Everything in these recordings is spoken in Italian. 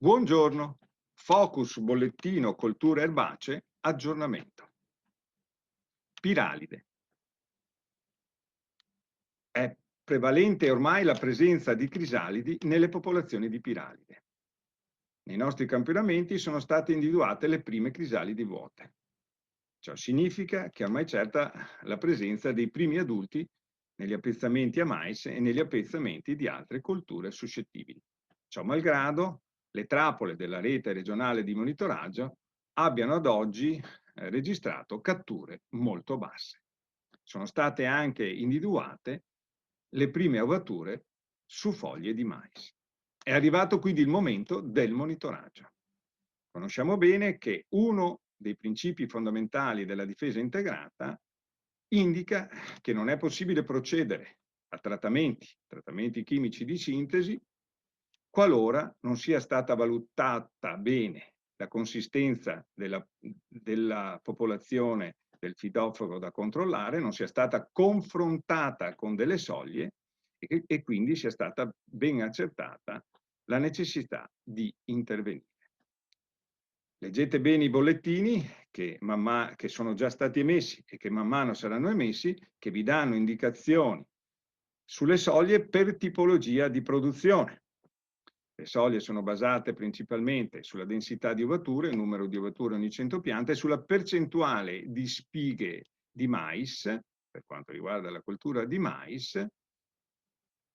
Buongiorno, focus bollettino colture erbacee, aggiornamento. Piralide. È prevalente ormai la presenza di crisalidi nelle popolazioni di piralide. Nei nostri campionamenti sono state individuate le prime crisalidi vuote. Ciò significa che è ormai certa la presenza dei primi adulti negli appezzamenti a mais e negli appezzamenti di altre colture suscettibili. Ciò malgrado, le trappole della rete regionale di monitoraggio abbiano ad oggi registrato catture molto basse. Sono state anche individuate le prime ovature su foglie di mais. È arrivato quindi il momento del monitoraggio. Conosciamo bene che uno dei principi fondamentali della difesa integrata indica che non è possibile procedere a trattamenti chimici di sintesi, qualora non sia stata valutata bene la consistenza della popolazione del fitofago da controllare, non sia stata confrontata con delle soglie e quindi sia stata ben accertata la necessità di intervenire. Leggete bene i bollettini che sono già stati emessi e che man mano saranno emessi, che vi danno indicazioni sulle soglie per tipologia di produzione. Le soglie sono basate principalmente sulla densità di ovature, il numero di ovature ogni 100 piante, e sulla percentuale di spighe di mais, per quanto riguarda la coltura di mais,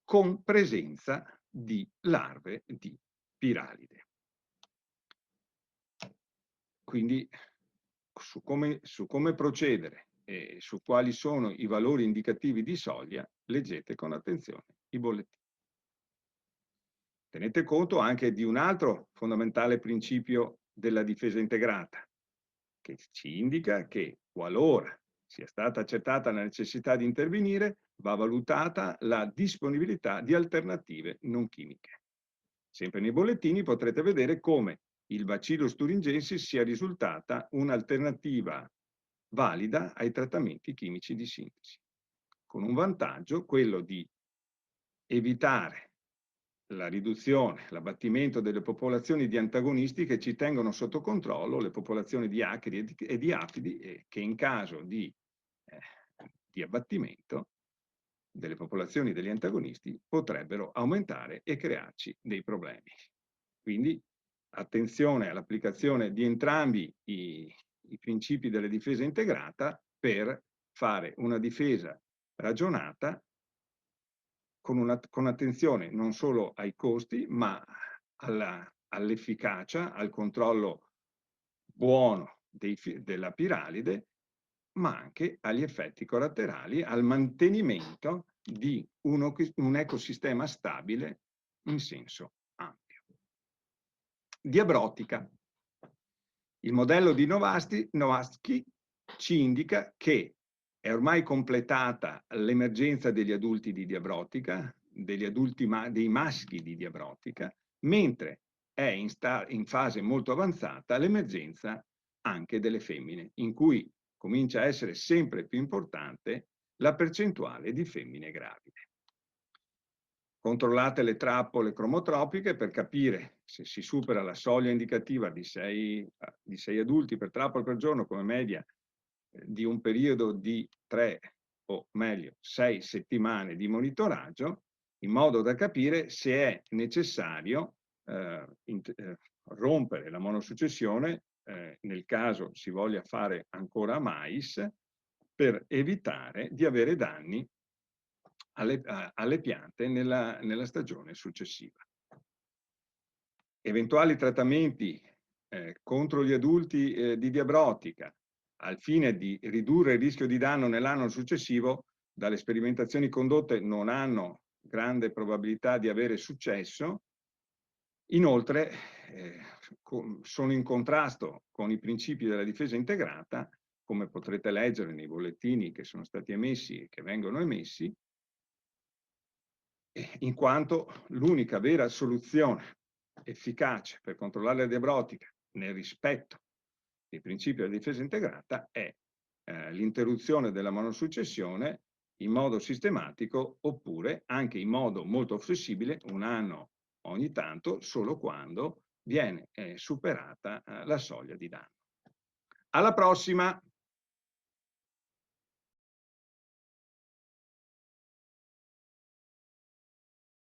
con presenza di larve di piralide. Quindi su come procedere e su quali sono i valori indicativi di soglia, leggete con attenzione i bollettini. Tenete conto anche di un altro fondamentale principio della difesa integrata, che ci indica che qualora sia stata accertata la necessità di intervenire, va valutata la disponibilità di alternative non chimiche. Sempre nei bollettini potrete vedere come il Bacillus thuringiensis sia risultata un'alternativa valida ai trattamenti chimici di sintesi, con un vantaggio, quello di evitare la riduzione, l'abbattimento delle popolazioni di antagonisti che ci tengono sotto controllo le popolazioni di acidi e di apidi, e che in caso di abbattimento delle popolazioni degli antagonisti potrebbero aumentare e crearci dei problemi. Quindi attenzione all'applicazione di entrambi i principi della difesa integrata per fare una difesa ragionata con attenzione non solo ai costi, ma all'efficacia, al controllo buono della piralide, ma anche agli effetti collaterali, al mantenimento di un ecosistema stabile in senso ampio. Diabrotica. Il modello di Nowatzki ci indica che è ormai completata l'emergenza degli adulti di diabrotica, dei maschi di diabrotica, mentre è in fase molto avanzata l'emergenza anche delle femmine, in cui comincia a essere sempre più importante la percentuale di femmine gravide. Controllate le trappole cromotropiche per capire se si supera la soglia indicativa di 6 adulti per trappola per giorno come media di un periodo di 3 o meglio 6 settimane di monitoraggio, in modo da capire se è necessario rompere la monosuccessione nel caso si voglia fare ancora mais, per evitare di avere danni alle piante nella stagione successiva. Eventuali trattamenti contro gli adulti di diabrotica al fine di ridurre il rischio di danno nell'anno successivo, dalle sperimentazioni condotte non hanno grande probabilità di avere successo. Inoltre sono in contrasto con i principi della difesa integrata, come potrete leggere nei bollettini che sono stati emessi e che vengono emessi, in quanto l'unica vera soluzione efficace per controllare la diabrotica nel rispetto dei principi della difesa integrata è l'interruzione della monosuccessione in modo sistematico, oppure anche in modo molto flessibile, un anno ogni tanto, solo quando viene superata la soglia di danno. Alla prossima!